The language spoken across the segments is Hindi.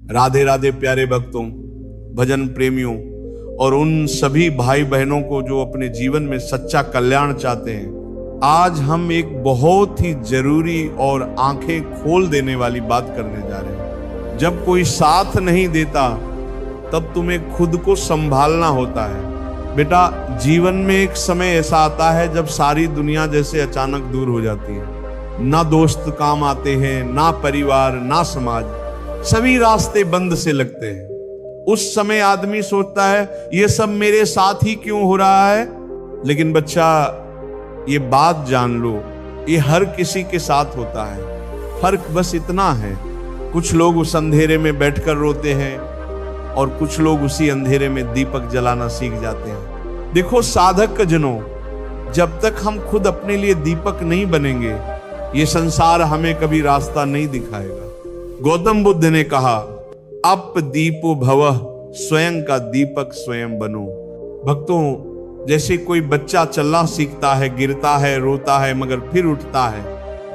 राधे राधे प्यारे भक्तों, भजन प्रेमियों और उन सभी भाई बहनों को जो अपने जीवन में सच्चा कल्याण चाहते हैं। आज हम एक बहुत ही जरूरी और आंखें खोल देने वाली बात करने जा रहे हैं। जब कोई साथ नहीं देता तब तुम्हें खुद को संभालना होता है। बेटा, जीवन में एक समय ऐसा आता है जब सारी दुनिया जैसे अचानक दूर हो जाती है। ना दोस्त काम आते हैं, ना परिवार, ना समाज, सभी रास्ते बंद से लगते हैं। उस समय आदमी सोचता है ये सब मेरे साथ ही क्यों हो रहा है। लेकिन बच्चा, ये बात जान लो, ये हर किसी के साथ होता है। फर्क बस इतना है, कुछ लोग उस अंधेरे में बैठकर रोते हैं और कुछ लोग उसी अंधेरे में दीपक जलाना सीख जाते हैं। देखो साधक जनों, जब तक हम खुद अपने लिए दीपक नहीं बनेंगे, ये संसार हमें कभी रास्ता नहीं दिखाएगा। गौतम बुद्ध ने कहा, अप दीपो भवः, स्वयं का दीपक स्वयं बनो। भक्तों, जैसे कोई बच्चा चलना सीखता है, गिरता है, रोता है, मगर फिर उठता है,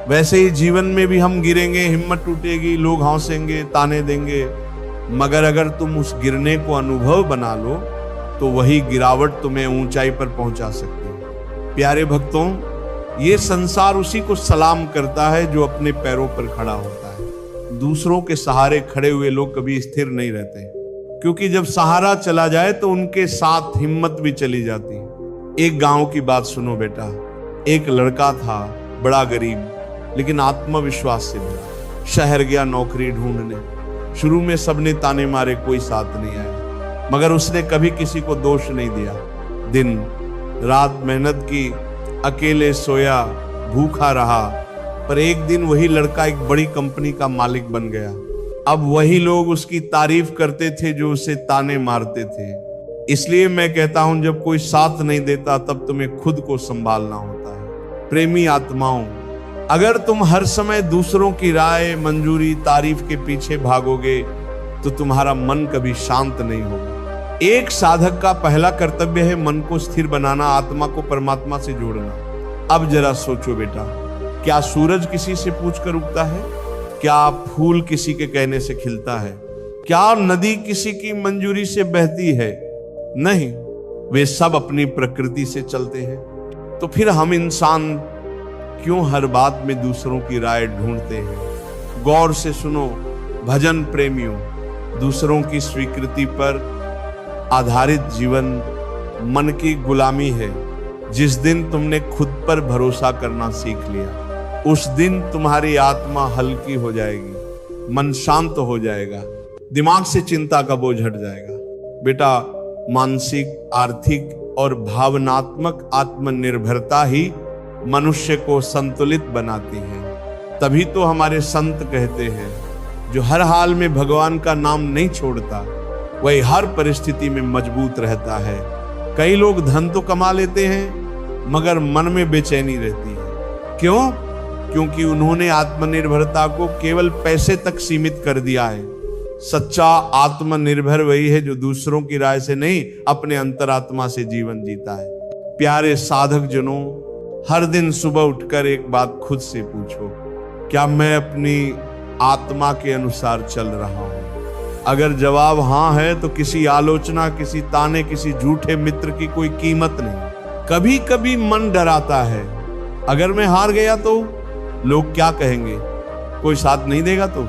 वैसे ही जीवन में भी हम गिरेंगे, हिम्मत टूटेगी, लोग हंसेंगे, ताने देंगे, मगर अगर तुम उस गिरने को अनुभव बना लो तो वही गिरावट तुम्हें ऊंचाई पर पहुंचा सकती है। प्यारे भक्तों, ये संसार उसी को सलाम करता है जो अपने पैरों पर खड़ा होता है। दूसरों के सहारे खड़े हुए लोग कभी स्थिर नहीं रहते, क्योंकि जब सहारा चला जाए तो उनके साथ हिम्मत भी चली जाती है। एक गांव की बात सुनो बेटा। एक लड़का था, बड़ा गरीब, लेकिन आत्मविश्वास से भरा। शहर गया नौकरी ढूंढने। शुरू में सबने ताने मारे, कोई साथ नहीं आया, मगर उसने कभी किसी को दोष नहीं दिया। दिन रात मेहनत की, अकेले सोया, भूखा रहा, पर एक दिन वही लड़का एक बड़ी कंपनी का मालिक बन गया। अब वही लोग उसकी तारीफ करते थे जो उसे ताने मारते थे। इसलिए मैं कहता हूं, जब कोई साथ नहीं देता तब तुम्हें खुद को संभालना होता है। प्रेमी आत्माओं, अगर तुम हर समय दूसरों की राय, मंजूरी, तारीफ के पीछे भागोगे तो तुम्हारा मन कभी शांत नहीं होगा। एक साधक का पहला कर्तव्य है मन को स्थिर बनाना, आत्मा को परमात्मा से जोड़ना। अब जरा सोचो बेटा, क्या सूरज किसी से पूछकर उगता है? क्या फूल किसी के कहने से खिलता है? क्या नदी किसी की मंजूरी से बहती है? नहीं, वे सब अपनी प्रकृति से चलते हैं। तो फिर हम इंसान क्यों हर बात में दूसरों की राय ढूंढते हैं? गौर से सुनो भजन प्रेमियों, दूसरों की स्वीकृति पर आधारित जीवन मन की गुलामी है। जिस दिन तुमने खुद पर भरोसा करना सीख लिया, उस दिन तुम्हारी आत्मा हल्की हो जाएगी, मन शांत हो जाएगा, दिमाग से चिंता का बोझ हट जाएगा। बेटा, मानसिक, आर्थिक और भावनात्मक आत्मनिर्भरता ही मनुष्य को संतुलित बनाती है। तभी तो हमारे संत कहते हैं, जो हर हाल में भगवान का नाम नहीं छोड़ता वही हर परिस्थिति में मजबूत रहता है। कई लोग धन तो कमा लेते हैं मगर मन में बेचैनी रहती है। क्यों? क्योंकि उन्होंने आत्मनिर्भरता को केवल पैसे तक सीमित कर दिया है। सच्चा आत्मनिर्भर वही है जो दूसरों की राय से नहीं, अपने अंतरात्मा से जीवन जीता है। प्यारे साधक जनों, हर दिन सुबह उठकर एक बात खुद से पूछो, क्या मैं अपनी आत्मा के अनुसार चल रहा हूं? अगर जवाब हां है तो किसी आलोचना, किसी ताने, किसी झूठे मित्र की कोई कीमत नहीं। कभी कभी मन डराता है, अगर मैं हार गया तो लोग क्या कहेंगे, कोई साथ नहीं देगा तो।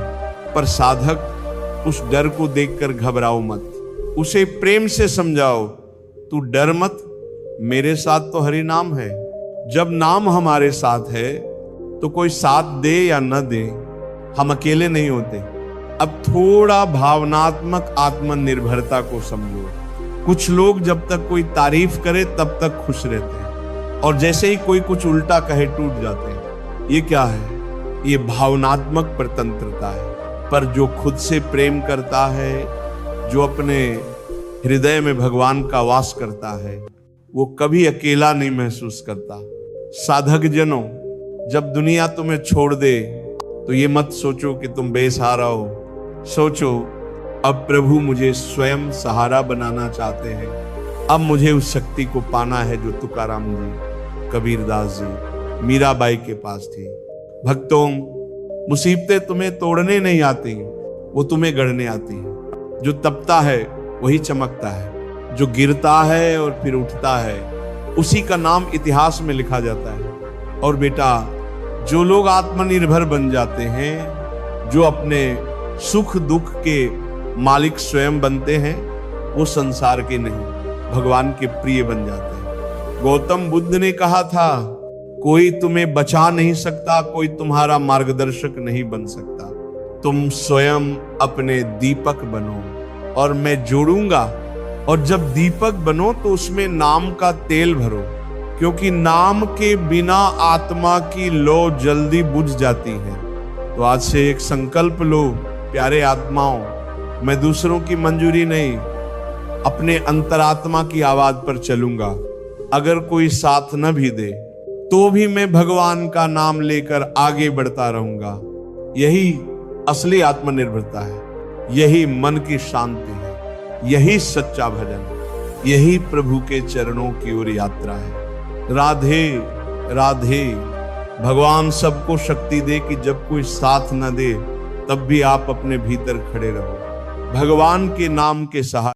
पर साधक, उस डर को देखकर घबराओ मत, उसे प्रेम से समझाओ, तू डर मत, मेरे साथ तो हरि नाम है। जब नाम हमारे साथ है तो कोई साथ दे या न दे, हम अकेले नहीं होते। अब थोड़ा भावनात्मक आत्मनिर्भरता को समझो। कुछ लोग जब तक कोई तारीफ करे तब तक खुश रहते हैं, और जैसे ही कोई कुछ उल्टा कहे टूट जाते हैं। ये क्या है? ये भावनात्मक परतंत्रता है। पर जो खुद से प्रेम करता है, जो अपने हृदय में भगवान का वास करता है, वो कभी अकेला नहीं महसूस करता। साधक जनों, जब दुनिया तुम्हें छोड़ दे तो ये मत सोचो कि तुम बेसहारा हो। सोचो, अब प्रभु मुझे स्वयं सहारा बनाना चाहते हैं। अब मुझे उस शक्ति को पाना है जो तुकाराम जी, कबीरदास जी, मीराबाई के पास थी। भक्तों, मुसीबतें तुम्हें तोड़ने नहीं आती, वो तुम्हें गढ़ने आती है। जो तपता है वही चमकता है, जो गिरता है और फिर उठता है उसी का नाम इतिहास में लिखा जाता है। और बेटा, जो लोग आत्मनिर्भर बन जाते हैं, जो अपने सुख दुख के मालिक स्वयं बनते हैं, वो संसार के नहीं भगवान के प्रिय बन जाते हैं। गौतम बुद्ध ने कहा था, कोई तुम्हें बचा नहीं सकता, कोई तुम्हारा मार्गदर्शक नहीं बन सकता, तुम स्वयं अपने दीपक बनो और मैं जोड़ूंगा। और जब दीपक बनो तो उसमें नाम का तेल भरो, क्योंकि नाम के बिना आत्मा की लौ जल्दी बुझ जाती है। तो आज से एक संकल्प लो, प्यारे आत्माओं, मैं दूसरों की मंजूरी नहीं, अपने अंतरात्मा की आवाज पर चलूंगा। अगर कोई साथ न भी दे तो भी मैं भगवान का नाम लेकर आगे बढ़ता रहूंगा। यही असली आत्मनिर्भरता है, यही मन की शांति है, यही सच्चा भजन, यही प्रभु के चरणों की ओर यात्रा है। राधे राधे। भगवान सबको शक्ति दे कि जब कोई साथ न दे तब भी आप अपने भीतर खड़े रहो, भगवान के नाम के सहारे।